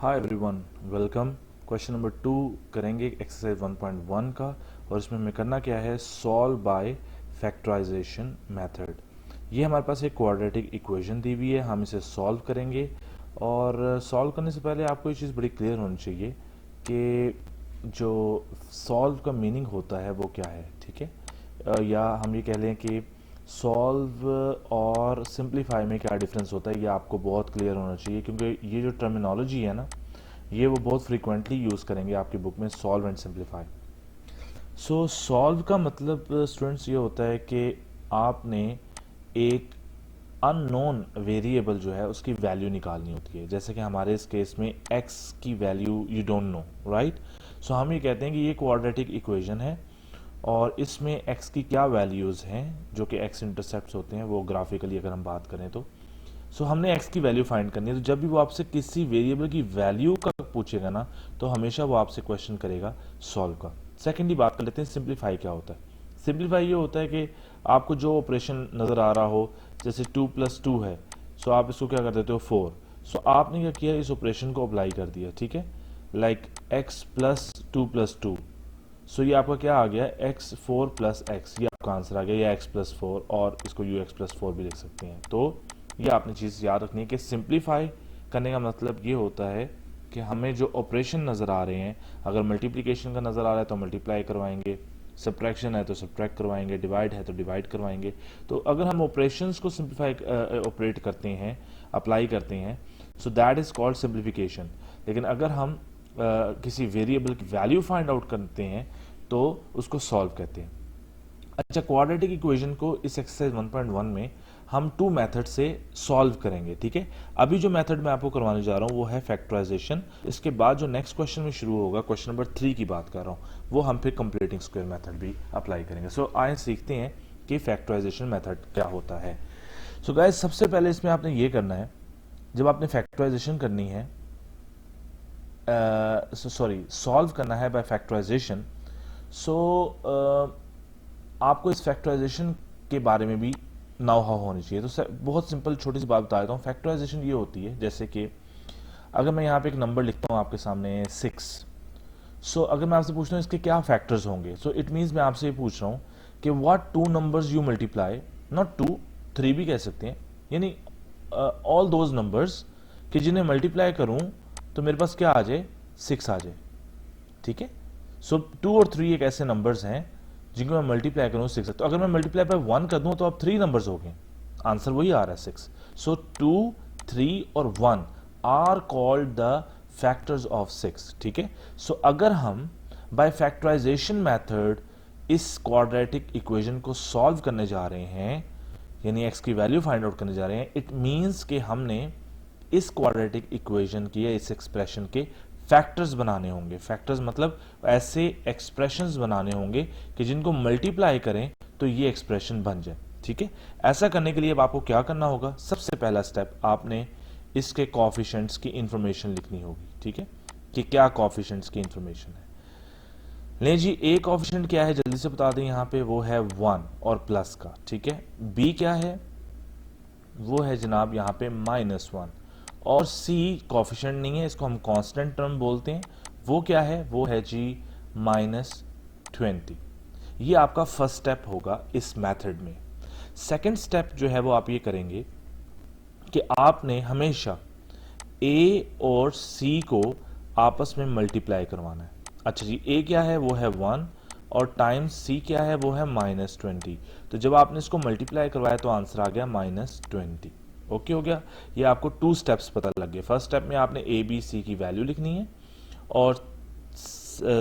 Hi everyone, welcome. Question number 2 करेंगे exercise 1.1 का, और इसमें हमें करना क्या है, सॉल्व बाय फैक्टराइजेशन मेथड। ये हमारे पास एक क्वाड्रेटिक इक्वेशन दी हुई है, हम इसे सॉल्व करेंगे। और सॉल्व करने से पहले आपको ये चीज़ बड़ी क्लियर होनी चाहिए कि जो सॉल्व का मीनिंग होता है वो क्या है, ठीक है। या हम ये कह लें कि सॉल्व और सिंप्लीफाई में क्या डिफरेंस होता है, ये आपको बहुत क्लियर होना चाहिए, क्योंकि ये जो टर्मिनोलॉजी है ना, ये वो बहुत फ्रीक्वेंटली यूज़ करेंगे आपकी बुक में, solve and simplify. So solve का मतलब स्टूडेंट्स ये होता है कि आपने एक अननोन वेरिएबल जो है उसकी वैल्यू निकालनी होती है। जैसे कि हमारे इस केस में x की value you don't know, right. So हम ये कहते हैं कि ये क्वाड्रेटिक इक्वेशन है और इसमें x की क्या वैल्यूज़ हैं, जो कि x इंटरसेप्ट्स होते हैं वो ग्राफिकली अगर हम बात करें तो। सो हमने x की वैल्यू फाइंड करनी है। तो जब भी वो आपसे किसी वेरिएबल की वैल्यू का पूछेगा ना, तो हमेशा वो आपसे क्वेश्चन करेगा सॉल्व का। सेकेंडली बात कर लेते हैं सिंप्लीफाई क्या होता है। सिंप्लीफाई ये होता है कि आपको जो ऑपरेशन नज़र आ रहा हो, जैसे 2 + 2 है, सो आप इसको क्या कर देते हो 4। सो आपने क्या किया, इस ऑपरेशन को अप्लाई कर दिया, ठीक है। लाइक x + 2 + 2, सो ये आपका क्या आ गया, x4 + x, ये आपका आंसर आ गया, या x + 4, और इसको ux + 4 भी लिख सकते हैं। तो ये आपने चीज़ याद रखनी है कि सिंप्लीफाई करने का मतलब ये होता है कि हमें जो ऑपरेशन नज़र आ रहे हैं, अगर मल्टीप्लिकेशन का नज़र आ रहा है तो मल्टीप्लाई करवाएंगे, सब्ट्रैक्शन है तो सब्ट्रैक्ट करवाएंगे, डिवाइड है तो डिवाइड करवाएंगे। तो अगर हम ऑपरेशंस को सिंप्लीफाई ऑपरेट करते हैं, अप्लाई करते हैं, so that is called simplification. लेकिन अगर हम किसी वेरिएबल की वैल्यू फाइंड आउट करते हैं तो उसको सॉल्व कहते हैं। अच्छा, क्वाड्रेटिक इक्वेशन को इस एक्सरसाइज 1.1 में हम 2 मेथड से सॉल्व करेंगे, ठीक है। अभी जो मेथड मैं आपको करवाने जा रहा हूँ वो है फैक्टराइजेशन। इसके बाद जो नेक्स्ट क्वेश्चन में शुरू होगा, क्वेश्चन नंबर 3 की बात कर रहा हूँ, वो हम फिर कंप्लीटिंग स्क्वायर मेथड भी अप्लाई करेंगे। सो आइए सीखते हैं कि फैक्टराइजेशन मेथड क्या होता है। सो गाइस, सबसे पहले इसमें आपने ये करना है, जब आपने फैक्टराइजेशन करनी है, सॉल्व करना है बाय फैक्टराइजेशन, सो आपको इस फैक्टराइजेशन के बारे में भी नाउ हाउ होनी चाहिए। तो बहुत सिंपल छोटी सी बात बता देता हूँ। फैक्टराइजेशन ये होती है, जैसे कि अगर मैं यहाँ पे एक नंबर लिखता हूँ आपके सामने 6, सो अगर मैं आपसे पूछता हूँ इसके क्या फैक्टर्स होंगे, सो इट मीन्स मैं आपसे ये पूछ रहा हूँ कि what 2 numbers you multiply, not 2, 3 भी कह सकते हैं, यानी ऑल दोज नंबर्स कि जिन्हें मल्टीप्लाई करूँ तो मेरे पास क्या आ जाए, 6 आ जाए, ठीक है। सो 2 और 3 एक ऐसे नंबर्स हैं जिनको मैं मल्टीप्लाई करूँ 6। तो अगर मैं मल्टीप्लाई बाय 1 कर दूँ तो अब 3 नंबर्स हो गए, आंसर वही आ रहा है 6। सो 2, 3 और 1 are called the factors of 6, ठीक है। सो अगर हम बाय फैक्टराइजेशन मेथड इस क्वाड्रेटिक इक्वेशन को सॉल्व करने जा रहे हैं, यानी x की वैल्यू फाइंड आउट करने जा रहे हैं, इट मीन्स कि हमने इस क्वाड्रेटिक इक्वेशन की या इस एक्सप्रेशन के फैक्टर्स बनाने होंगे। फैक्टर्स मतलब ऐसे एक्सप्रेशंस बनाने होंगे कि जिनको मल्टीप्लाई करें तो ये एक्सप्रेशन बन जाए, ठीक है। ऐसा करने के लिए अब आपको क्या करना होगा, सबसे पहला स्टेप, आपने इसके कोएफिशिएंट्स की इंफॉर्मेशन लिखनी होगी, ठीक है, कि क्या कोएफिशिएंट्स की इंफॉर्मेशन है। ले जी, ए कोएफिशिएंट क्या है जल्दी से बता दें, यहाँ पे वो है 1 और प्लस का, ठीक है। बी क्या है, वो है जनाब यहाँ पे -1, और सी कोफिशिएंट नहीं है, इसको हम कांस्टेंट टर्म बोलते हैं, वो क्या है, वो है जी -20। ये आपका फर्स्ट स्टेप होगा इस मेथड में। सेकंड स्टेप जो है वो आप ये करेंगे कि आपने हमेशा ए और सी को आपस में मल्टीप्लाई करवाना है। अच्छा जी, ए क्या है, वो है 1, और टाइम्स सी क्या है, वो है -20। तो जब आपने इसको मल्टीप्लाई करवाया तो आंसर आ गया -20। ओके हो गया। ये आपको 2 स्टेप्स पता लग गए। फर्स्ट स्टेप में आपने ए बी सी की वैल्यू लिखनी है, और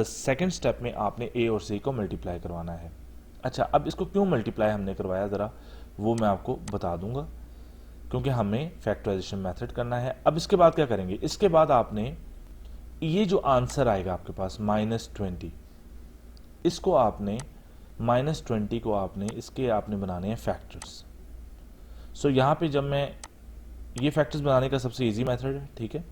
सेकंड स्टेप में आपने ए और सी को मल्टीप्लाई करवाना है। अच्छा, अब इसको क्यों मल्टीप्लाई हमने करवाया, ज़रा वो मैं आपको बता दूंगा, क्योंकि हमें फैक्टराइजेशन मेथड करना है। अब इसके बाद क्या करेंगे, इसके बाद आपने ये जो आंसर आएगा आपके पास -20, इसको आपने -20 को आपने इसके आपने बनाने हैं फैक्टर्स। सो यहाँ पे जब मैं ये फैक्टर्स बनाने का सबसे इजी मेथड है, ठीक है।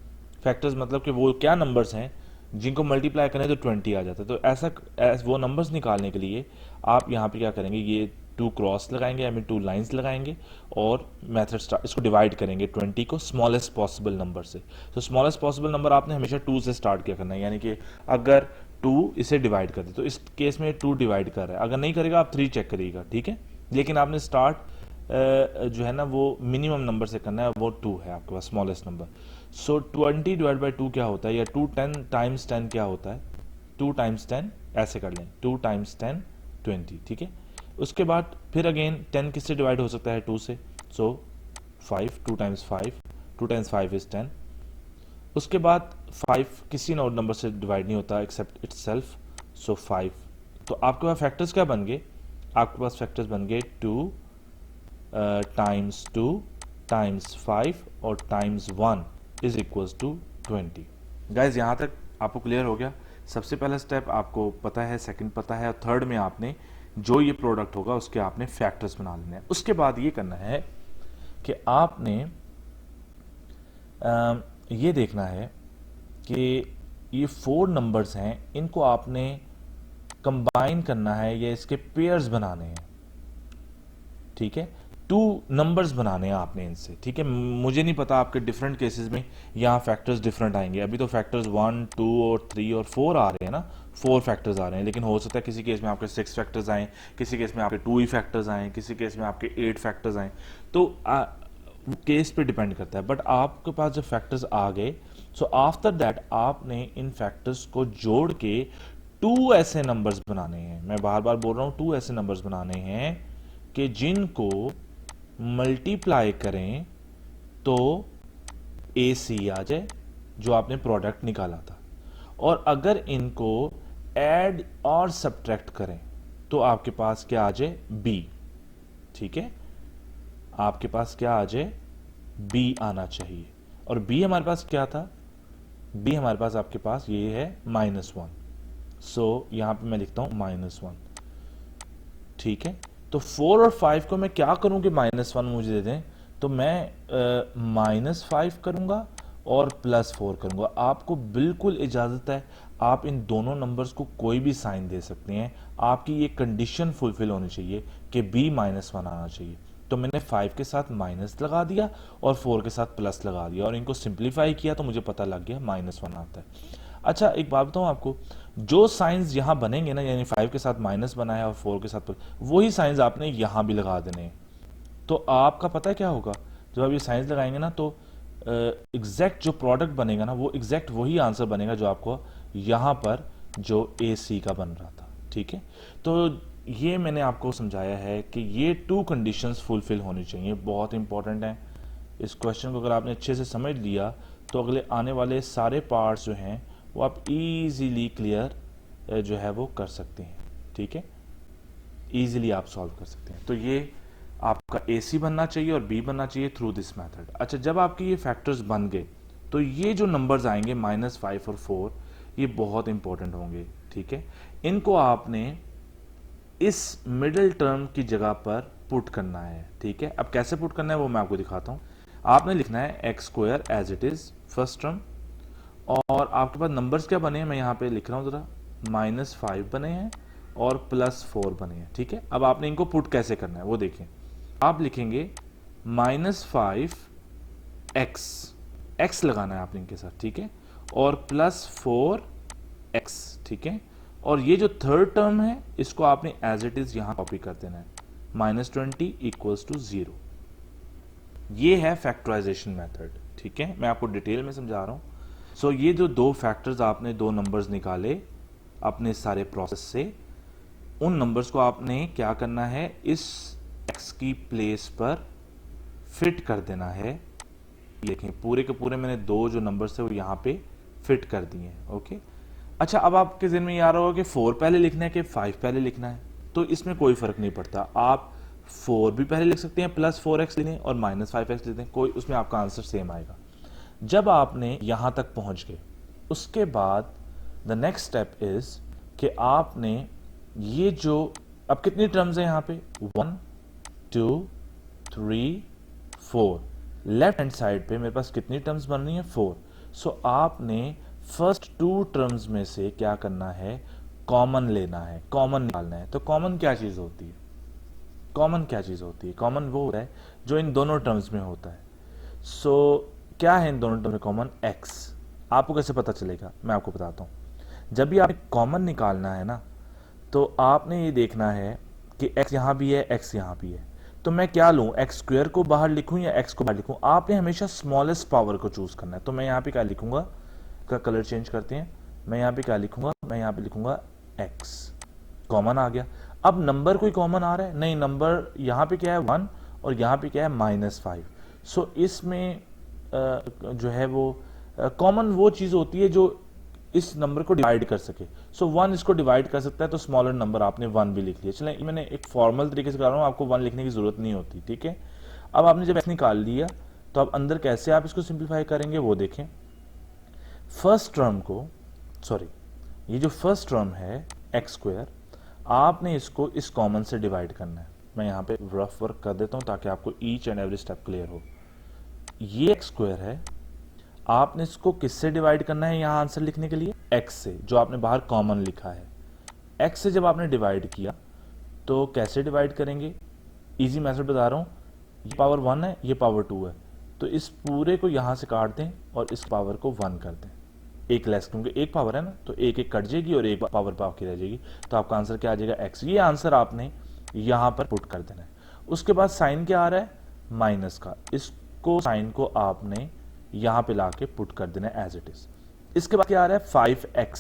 फैक्टर्स मतलब कि वो क्या नंबर्स हैं जिनको मल्टीप्लाई करें तो 20 आ जाता है। तो वो नंबर्स निकालने के लिए आप यहाँ पे क्या करेंगे, ये टू क्रॉस लगाएंगे, आई मीन टू लाइंस लगाएंगे और मेथड स्टार्ट, इसको डिवाइड करेंगे 20 को स्मॉलेस्ट पॉसिबल नंबर से। तो स्मॉलेस्ट पॉसिबल नंबर आपने हमेशा 2 से स्टार्ट किया करना है, यानी कि अगर 2 इसे डिवाइड कर दे तो इस केस में 2 डिवाइड कर रहा है, अगर नहीं करेगा आप 3 चेक करिएगा, ठीक है। लेकिन आपने स्टार्ट जो है ना वो मिनिमम नंबर से करना है, वो 2 है आपके पास smallest number. So 20 divide by 2 क्या होता है, या 2 10 टाइम्स 10 क्या होता है, 2 टाइम्स 10 ऐसे कर लें, 2 टाइम्स 10 20, ठीक है। उसके बाद फिर अगेन 10 किससे डिवाइड हो सकता है, 2 से, सो 5, 2 टाइम्स 5, 2 टाइम्स 5 इज 10। उसके बाद 5 किसी और नंबर से डिवाइड नहीं होता एक्सेप्ट इटसेल्फ, सो 5। तो आपके पास फैक्टर्स क्या बन गए, आपके पास फैक्टर्स बन गए 2 टाइम्स 2 टाइम्स 5 और times 1 is equals to 20। Guys यहाँ तक आपको क्लियर हो गया। सबसे पहला स्टेप आपको पता है, सेकंड पता है, और थर्ड में आपने जो ये प्रोडक्ट होगा उसके आपने फैक्टर्स बना लेने हैं। उसके बाद ये करना है कि आपने ये देखना है कि ये 4 नंबर्स हैं, इनको आपने कंबाइन करना है या इसके पेयर्स बनाने हैं, ठीक है। 2 नंबर्स बनाने हैं आपने इनसे, ठीक है। मुझे नहीं पता आपके डिफरेंट केसेस में यहाँ फैक्टर्स डिफरेंट आएंगे। अभी तो फैक्टर्स 1 2 और 3 और 4 आ रहे हैं ना, 4 फैक्टर्स आ रहे हैं, लेकिन हो सकता है किसी केस में आपके 6 फैक्टर्स आए, किसी केस में आपके 2 ही फैक्टर्स आए, किसी केस में आपके 8 फैक्टर्स आए। तो केस पे डिपेंड करता है, बट आपके पास जब फैक्टर्स आ गए, सो आफ्टर दैट आपने इन फैक्टर्स को जोड़ के 2 ऐसे नंबर्स बनाने हैं। मैं बार बार बोल रहा हूं, 2 ऐसे नंबर्स बनाने हैं कि जिनको मल्टीप्लाई करें तो AC आ जाए, जो आपने प्रोडक्ट निकाला था, और अगर इनको ऐड और सब्ट्रैक्ट करें तो आपके पास क्या आ जाए, B, ठीक है। आपके पास क्या आ जाए, B आना चाहिए। और B हमारे पास क्या था, B हमारे पास आपके पास ये है -1, सो यहां पे मैं लिखता हूं -1, ठीक है। तो 4 और 5 को मैं क्या करूं कि -1 मुझे दे दें, तो मैं -5 करूंगा और +4 करूंगा। आपको बिल्कुल इजाजत है, आप इन दोनों नंबर्स को कोई भी साइन दे सकते हैं, आपकी ये कंडीशन फुलफिल होनी चाहिए कि B -1 आना चाहिए। तो मैंने 5 के साथ माइनस लगा दिया और 4 के साथ प्लस लगा दिया और इनको सिंप्लीफाई किया तो मुझे पता लग गया -1 आता है। अच्छा एक बात बताऊं आपको, जो साइंस यहां बनेंगे ना, यानी 5 के साथ माइनस बना है और 4 के साथ वही साइंस आपने यहां भी लगा देने हैं। तो आपका पता है क्या होगा, जब आप ये साइंस लगाएंगे ना तो एग्जैक्ट जो प्रोडक्ट बनेगा ना वो एग्जैक्ट वही आंसर बनेगा जो आपको यहां पर जो AC का बन रहा था, ठीक है। तो ये मैंने आपको समझाया है कि ये 2 कंडीशंस फुलफिल होनी चाहिए, बहुत इंपॉर्टेंट है। इस क्वेश्चन को अगर आपने अच्छे से समझ लिया तो अगले आने वाले सारे पार्ट्स जो हैं वो आप इजीली क्लियर जो है वो कर सकते हैं, ठीक है। इजीली आप सॉल्व कर सकते हैं। तो ये आपका AC बनना चाहिए और B बनना चाहिए थ्रू दिस मेथड। अच्छा जब आपके ये फैक्टर्स बन गए तो ये जो नंबर्स आएंगे -5 और 4, ये बहुत इंपॉर्टेंट होंगे, ठीक है। इनको आपने इस मिडिल टर्म की जगह पर पुट करना है, ठीक है। अब कैसे पुट करना है वो मैं आपको दिखाता हूं। आपने लिखना है x² as it is first term, और आपके पास नंबर्स क्या बने हैं, मैं यहाँ पे लिख रहा हूँ जरा, -5 बने हैं और +4 बने हैं, ठीक है। अब आपने इनको पुट कैसे करना है वो देखें। आप लिखेंगे -5x, x लगाना है आपने इनके साथ, ठीक है, और +4x, ठीक है। और ये जो थर्ड टर्म है इसको आपने एज इट इज यहां कॉपी कर देना है, -20 = 0। ये है फैक्टराइजेशन मेथड, ठीक है। मैं आपको डिटेल में समझा रहा हूं। सो ये जो 2 फैक्टर्स आपने 2 नंबर्स निकाले अपने सारे प्रोसेस से, उन नंबर्स को आपने क्या करना है, इस x की प्लेस पर फिट कर देना है। देखें पूरे के पूरे मैंने 2 जो नंबर्स थे वो यहाँ पे फिट कर दिए हैं, ओके। अच्छा अब आपके ज़हन में ये आ रहा होगा कि 4 पहले लिखना है कि 5 पहले लिखना है, तो इसमें कोई फर्क नहीं पड़ता। आप 4 भी पहले लिख सकते हैं, +4x लिखें और -5x लिखें, कोई उसमें आपका आंसर सेम आएगा। जब आपने यहां तक पहुंच गए उसके बाद द नेक्स्ट स्टेप इज कि आपने ये जो, अब कितनी टर्म्स है यहाँ पे, 1 2 3 4, लेफ्ट हैंड साइड पे मेरे पास कितनी टर्म्स बन रही हैं, 4। सो आपने फर्स्ट 2 टर्म्स में से क्या करना है, कॉमन लेना है, कॉमन निकालना है। तो कॉमन क्या चीज होती है, कॉमन क्या चीज़ होती है? कॉमन वो होता है जो इन दोनों टर्म्स में होता है। सो क्या है इन दोनों टर्म्स में कॉमन? एक्स। आपको कैसे पता चलेगा? मैं आपको बताता हूँ। जब भी आप कॉमन निकालना है ना, तो आपने ये देखना है कि x यहाँ भी है, x यहाँ भी है, तो मैं क्या लूँ, एक्स स्क्वायर को बाहर लिखूँ या x को बाहर लिखूँ? आपने हमेशा स्मॉलेस्ट पावर को चूज करना है। तो मैं यहाँ पे क्या लिखूंगा, का कलर चेंज करते हैं, मैं यहाँ पे क्या लिखूंगा, मैं यहाँ पे लिखूंगा x। कॉमन आ गया। अब नंबर कोई कॉमन आ रहा है? नहीं, नंबर यहाँ पे क्या है 1 और यहाँ पे क्या है -5। सो इसमें जो है वो कॉमन वो चीज़ होती है जो इस नंबर को डिवाइड कर सके। सो 1 इसको डिवाइड कर सकता है, तो स्मॉलर नंबर आपने 1 भी लिख लिया। चलें, मैंने एक फॉर्मल तरीके से करा रहा हूँ, आपको 1 लिखने की जरूरत नहीं होती, ठीक है। अब आपने जब x निकाल लिया, तो अब अंदर कैसे आप इसको सिंप्लीफाई करेंगे वो देखें। फर्स्ट टर्म को, सॉरी, ये जो फर्स्ट टर्म है एक्स स्क्वायर, आपने इसको इस कॉमन से डिवाइड करना है। मैं यहाँ पे रफ वर्क कर देता हूँ ताकि आपको each and every step clear हो। ये एक्स स्क्वायर है, आपने इसको किससे डिवाइड करना है यहाँ आंसर लिखने के लिए? एक्स से, जो आपने बाहर कॉमन लिखा है। एक्स से जब आपने डिवाइड किया तो कैसे डिवाइड करेंगे? इजी मेथड बता रहा हूँ। ये पावर 1 है, ये पावर 2 है, तो इस पूरे को यहाँ से काट दें और इस पावर को 1 कर दें। एक लेस, क्योंकि एक पावर है ना, तो एक एक कट जाएगी और एक पावर बाकी रह जाएगी, तो आपका आंसर क्या आ जाएगा? एक्स। ये आंसर आपने यहाँ पर पुट कर देना है। उसके बाद साइन क्या आ रहा है? माइनस का। इसको साइन को आपने यहाँ पे लाके पुट कर देना है एज इट इज। इसके बाद क्या आ रहा है? 5x।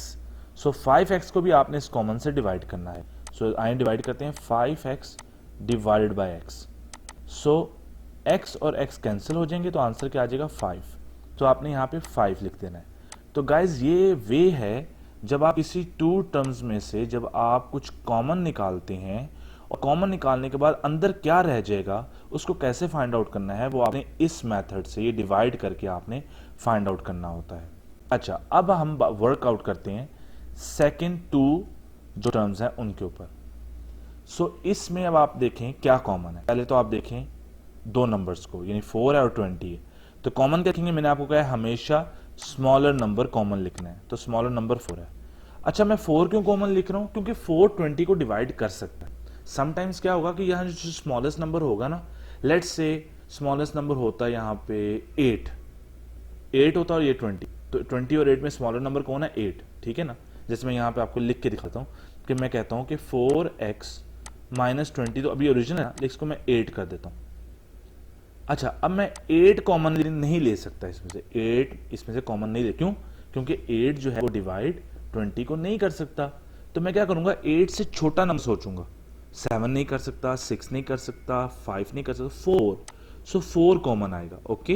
सो 5x को भी आपने इस कॉमन से डिवाइड करना है। सो आइए डिवाइड करते हैं, 5x divided by x। So x और x कैंसिल हो जाएंगे, तो आंसर क्या आ जाएगा? 5। तो आपने यहाँ पे 5 लिख देना है। तो गाइज ये वे है जब आप इसी टू टर्म्स में से जब आप कुछ कॉमन निकालते हैं, और कॉमन निकालने के बाद अंदर क्या रह जाएगा उसको कैसे फाइंड आउट करना है, वो आपने इस मेथड से ये डिवाइड करके आपने फाइंड आउट करना होता है। अच्छा, अब हम वर्कआउट करते हैं सेकेंड टू जो टर्म्स हैं उनके ऊपर। सो इसमें अब आप देखें क्या कॉमन है। पहले तो आप देखें दो नंबर्स को, यानी 4 है और 20 है, तो कॉमन क्या लिखेंगे? मैंने आपको कहा है हमेशा स्मॉलर नंबर कॉमन लिखना है, तो स्मॉलर नंबर 4 है। अच्छा, मैं 4 क्यों कॉमन लिख रहा हूं? क्योंकि 4 20 को डिवाइड कर सकता है। समटाइम्स क्या होगा कि यहाँ जो स्मॉलेस्ट नंबर होगा ना, लेट्स से स्मॉलेस्ट नंबर होता है यहाँ पे 8 होता है और ये 20, तो 20 और 8 में स्मॉलर नंबर कौन है? 8, ठीक है ना। जैसे मैं यहाँ पे आपको लिख के दिखाता हूँ कि मैं कहता हूँ कि 4x माइनस 20, तो अभी ओरिजिनल है ना, इसको मैं 8 कर देता हूँ। अच्छा, अब मैं 8 कॉमन नहीं ले सकता इसमें से, 8 इसमें से कॉमन नहीं ले, क्यों? क्योंकि 8 जो है वो डिवाइड 20 को नहीं कर सकता। तो मैं क्या करूंगा? 8 से छोटा नंबर सोचूंगा। 7 नहीं कर सकता, 6 नहीं कर सकता, 5 नहीं कर सकता, 4। सो 4 कॉमन आएगा, ओके,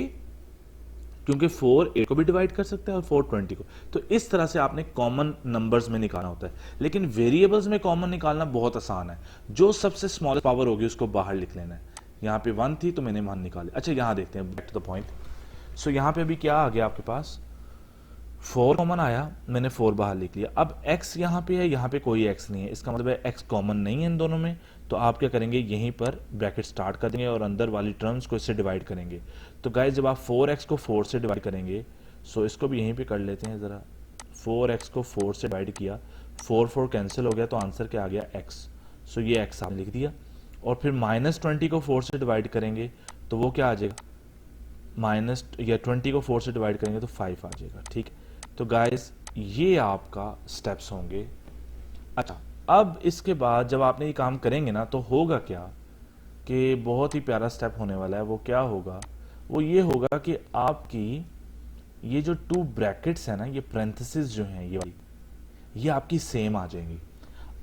क्योंकि 4 8 को भी डिवाइड कर सकता है और 4 20 को। तो इस तरह से आपने कॉमन नंबर्स में निकालना होता है। लेकिन वेरिएबल्स में कॉमन निकालना बहुत आसान है। जो सबसे स्मॉलेस्ट पावर होगी उसको बाहर लिख लेना है। यहाँ पे 1 थी तो मैंने 1 निकाली। अच्छा, यहाँ देखते हैं, बैक टू द पॉइंट। सो यहाँ पे अभी क्या आ गया आपके पास? 4 कॉमन आया, मैंने 4 बाहर लिख लिया। अब x यहाँ पे है, यहाँ पे कोई x नहीं है, इसका मतलब है x कॉमन नहीं है इन दोनों में। तो आप क्या करेंगे? यहीं पर ब्रैकेट स्टार्ट कर देंगे और अंदर वाली टर्म्स को इससे डिवाइड करेंगे। तो गाइस, जब आप 4x को 4 से डिवाइड करेंगे, सो इसको भी यहीं पे कर लेते हैं ज़रा। 4x को 4 से डिवाइड किया, 4 4 कैंसिल हो गया, तो आंसर क्या आ गया? x। सो ये x आपने लिख दिया। और फिर -20 को 4 से डिवाइड करेंगे तो वो क्या आ जाएगा? माइनस या 20 को 4 से डिवाइड करेंगे तो 5 आ जाएगा, ठीक है। तो गाइस, ये आपका स्टेप्स होंगे। अच्छा, अब इसके बाद जब आपने ये काम करेंगे ना, तो होगा क्या कि बहुत ही प्यारा स्टेप होने वाला है। वो क्या होगा? वो ये होगा कि आपकी ये जो 2 ब्रैकेट्स है ना, ये पैरेंथेसिस जो हैं ये वाली, ये आपकी सेम आ जाएंगी।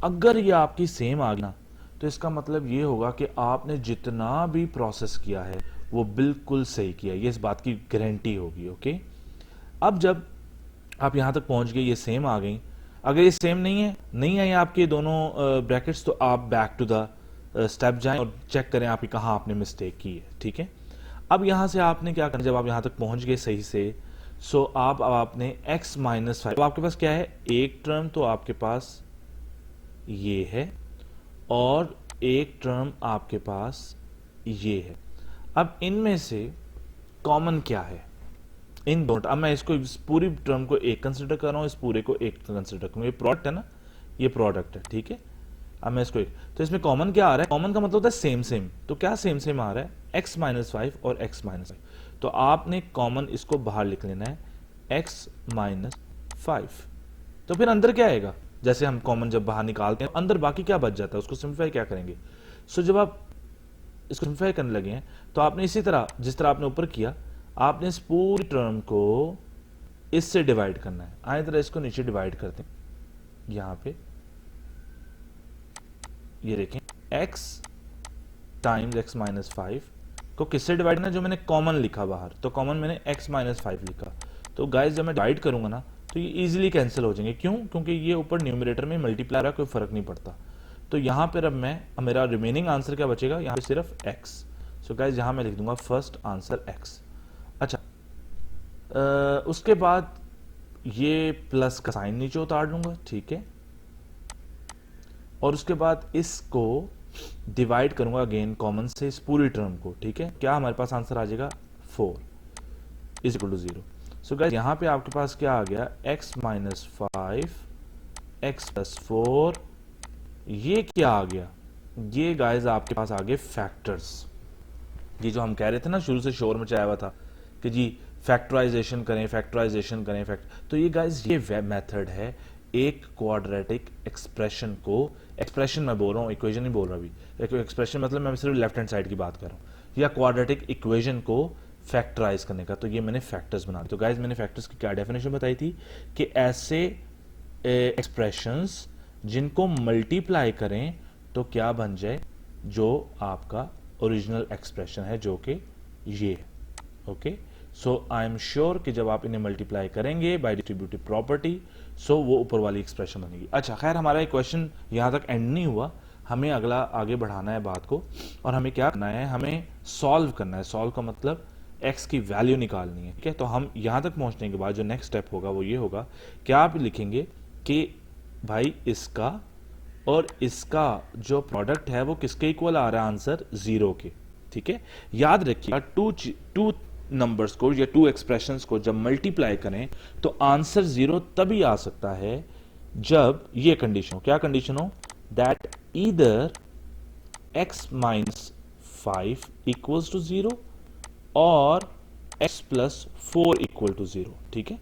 अगर ये आपकी सेम आ गई ना, तो इसका मतलब ये होगा कि आपने जितना भी प्रोसेस किया है वो बिल्कुल सही किया, ये इस बात की गारंटी होगी, ओके। अब जब आप यहाँ तक पहुँच गए, ये सेम आ गई। अगर ये सेम नहीं आई आपके दोनों ब्रैकेट्स, तो आप बैक टू द स्टेप जाएं और चेक करें आपकी कहाँ आपने मिस्टेक की है, ठीक है। अब यहाँ से आपने क्या करना, जब आप यहाँ तक पहुँच गए सही से, सो आप अब आपने x माइनस 5, आपके पास क्या है? एक टर्म तो आपके पास ये है और एक टर्म आपके पास ये है। अब इनमें से कॉमन क्या है? इन दोनों, अब मैं इसको इस पूरी टर्म को एक कंसिडर कर रहा हूं, इस पूरे को एक कंसिडर करूंगा। ये प्रोडक्ट है ना, ये प्रोडक्ट है, ठीक है। अब मैं इसको तो इसमें कॉमन क्या आ रहा है, कॉमन का मतलब होता है सेम सेम, तो क्या सेम सेम आ रहा है, x माइनस 5 और x माइनस 5, तो आपने कॉमन इसको बाहर लिख लेना है x माइनस 5। तो फिर अंदर क्या आएगा, जैसे हम कॉमन जब बाहर निकालते हैं अंदर बाकी क्या बच जाता है, उसको सिंप्लीफाई क्या करेंगे। सो जब आप इसको सिंप्लीफाई करने लगे हैं तो आपने इसी तरह जिस तरह आपने ऊपर किया, आपने इस पूरी टर्म को इससे डिवाइड करना है। आए तरह इसको नीचे डिवाइड करते हैं, यहां पे ये देखें x टाइम्स x माइनस 5 को किससे डिवाइड करना है, जो मैंने कॉमन लिखा बाहर, तो कॉमन मैंने x माइनस 5 लिखा। तो गाइस जब मैं डिवाइड करूंगा ना तो ये इजीली कैंसिल हो जाएंगे, क्यों, क्योंकि ये ऊपर न्यूमरेटर में मल्टीप्लाई रहा, कोई फर्क नहीं पड़ता। तो यहां पर अब मेरा रिमेनिंग आंसर क्या बचेगा, यहां पे सिर्फ x। सो गाइस यहां मैं लिख दूंगा फर्स्ट आंसर x। अच्छा, उसके बाद ये प्लस का साइन नीचे उतार लूंगा, ठीक है, और उसके बाद इसको डिवाइड करूंगा अगेन कॉमन से इस पूरी टर्म को, ठीक है, क्या हमारे पास आंसर आ जाएगा 4 is equal to 0। So guys यहां पे आपके पास क्या आ गया, x माइनस 5 x प्लस 4, ये क्या आ गया, ये गाइस आपके पास आ गए फैक्टर्स। ये जो हम कह रहे थे ना शुरू से शोर मचाया हुआ था कि जी फैक्टराइजेशन करें फैक्टराइजेशन करें तो ये गाइस ये मेथड है एक क्वाड्रेटिक एक्सप्रेशन को, एक्सप्रेशन मैं बोल रहा हूँ, इक्वेशन नहीं बोल रहा अभी, एक्सप्रेशन मतलब मैं सिर्फ लेफ्ट हैंड साइड की बात कर रहा हूँ, या क्वाड्रेटिक इक्वेशन को फैक्टराइज करने का। तो ये मैंने फैक्टर्स बना दिए। तो गाइस मैंने फैक्टर्स की क्या डेफिनेशन बताई थी कि ऐसे एक्सप्रेशंस जिनको मल्टीप्लाई करें तो क्या बन जाए, जो आपका ओरिजिनल एक्सप्रेशन है, जो कि ये है। Okay, so I am sure कि जब आप इन्हें मल्टीप्लाई करेंगे बाय डिस्ट्रीब्यूटिव प्रॉपर्टी, सो वो ऊपर वाली एक्सप्रेशन बनेगी। अच्छा, खैर हमारा ये क्वेश्चन यहां तक एंड नहीं हुआ, हमें अगला आगे बढ़ाना है बात को, और हमें क्या करना है, हमें सॉल्व करना है। सॉल्व का मतलब x की वैल्यू निकालनी है, ठीक है। तो हम यहां तक पहुंचने के बाद जो नेक्स्ट स्टेप होगा वो ये होगा कि आप लिखेंगे कि भाई इसका और इसका जो प्रोडक्ट है वो किसके इक्वल आ रहा है, आंसर 0 के, ठीक है। याद रखिएगा टू नंबर्स को या टू एक्सप्रेशंस को जब मल्टीप्लाई करें तो आंसर 0 तभी आ सकता है जब ये कंडीशन हो, क्या कंडीशन हो, that either x minus 5 equals to 0 और x प्लस 4 इक्वल टू 0, ठीक है।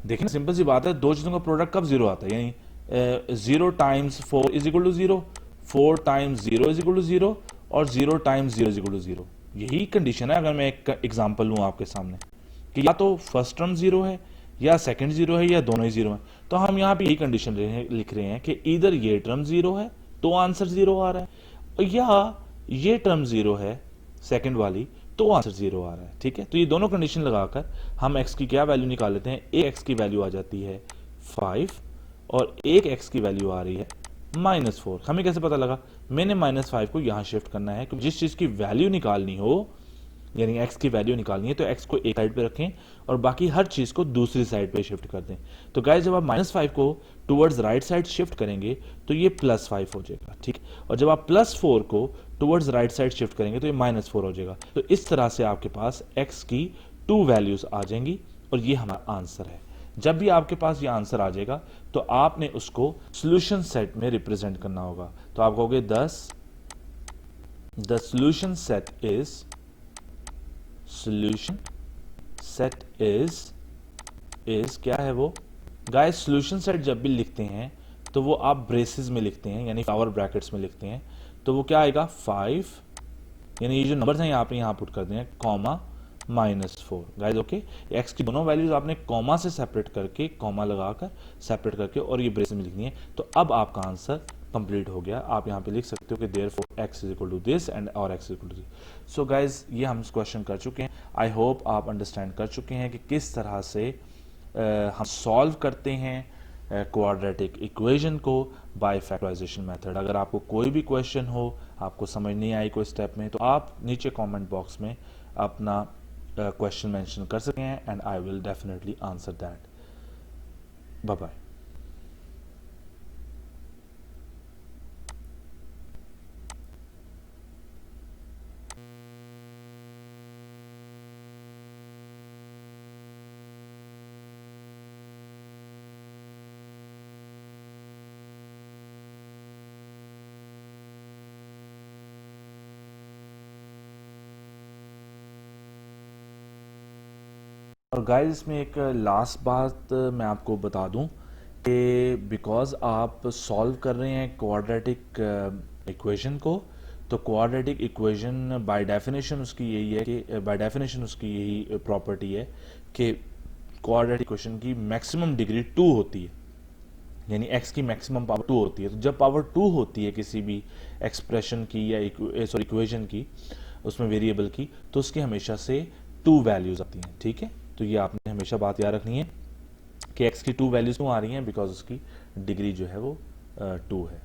देखिए सिंपल सी बात है, दो चीजों का प्रोडक्ट कब 0 आता है, यानी 0 times 4 is equal to 0, 4 times 0 is equal to 0, और 0 टाइम्स 0 इज इक्वल टू 0। यही कंडीशन है। अगर मैं एक एग्जांपल लूं आपके सामने कि या तो फर्स्ट टर्म 0 है या सेकंड 0 है या दोनों ही 0 है, तो हम यहां पे यही कंडीशन लिख रहे हैं कि इधर ये टर्म 0 है तो आंसर 0 आ रहा है, या ये टर्म 0 है सेकंड वाली तो आंसर 0 आ रहा है, ठीक है। तो ये दोनों कंडीशन लगाकर हम x की क्या वैल्यू निकाल लेते हैं, एक x की वैल्यू आ जाती है 5 और एक x की वैल्यू आ रही है -4। हमें कैसे पता लगा, मैंने -5 को यहां शिफ्ट करना है, क्योंकि जिस चीज की वैल्यू निकालनी हो, यानी x की वैल्यू निकालनी है, तो x को एक साइड पे रखें और बाकी हर चीज को दूसरी साइड पे शिफ्ट कर दें। तो गाइस जब आप -5 को टुवर्ड्स राइट साइड शिफ्ट करेंगे तो ये +5 हो जाएगा, ठीक। और जब आप +4 को टुवर्ड्स राइट साइड शिफ्ट करेंगे तो ये -4 हो जाएगा। तो इस तरह से आपके पास x की 2 वैल्यूज आ जाएंगी और ये हमारा आंसर है। जब भी आपके पास ये आंसर आ जाएगा तो आपने उसको सॉल्यूशन सेट में रिप्रेजेंट करना होगा। तो आप कहोगे the solution set is, solution set is क्या है वो गाइस, सॉल्यूशन सेट जब भी लिखते हैं तो वो आप ब्रेसेस में लिखते हैं, यानी फ्लावर ब्रैकेट्स में लिखते हैं। तो वो क्या आएगा 5, यानी ये जो नंबर्स हैं यहाँ पे यहाँ पुट कर दें, कॉमा -4 गाइस, ओके। एक्स की दोनों वैल्यूज आपने कॉमा से सेपरेट करके, कॉमा लगाकर सेपरेट करके और ये ब्रेसेस में लिखनी है। तो अब आपका आंसर कंप्लीट हो गया। आप यहाँ पे लिख सकते हो कि therefore x is equal to this and और x is equal to this. So guys ये हम क्वेश्चन कर चुके हैं। आई होप आप अंडरस्टैंड कर चुके हैं कि किस तरह से हम सॉल्व करते हैं क्वाड्रेटिक इक्वेशन को बाय फैक्टराइजेशन मेथड। अगर आपको कोई भी क्वेश्चन हो, आपको समझ नहीं आई कोई स्टेप में, तो आप नीचे कमेंट बॉक्स में अपना क्वेश्चन मेंशन कर सकते हैं and I will definitely answer that. Bye bye. और गाइस इसमें एक लास्ट बात मैं आपको बता दूं कि बिकॉज आप सॉल्व कर रहे हैं क्वाड्रेटिक इक्वेशन को, तो क्वाड्रेटिक इक्वेशन बाय डेफिनेशन उसकी यही है कि बाय डेफिनेशन उसकी यही प्रॉपर्टी है कि क्वाड्रेटिक इक्वेशन की मैक्सिमम डिग्री 2 होती है, यानी x की मैक्सिमम पावर 2 होती है। तो जब पावर 2 होती है किसी भी एक्सप्रेशन की या इक्वेशन की, उसमें वेरिएबल की, तो उसकी हमेशा से 2 वैल्यूज आती हैं। ठीक है, तो ये आपने हमेशा बात याद रखनी है कि x की 2 वैल्यूज क्यों आ रही हैं, बिकॉज उसकी डिग्री जो है वो 2 है।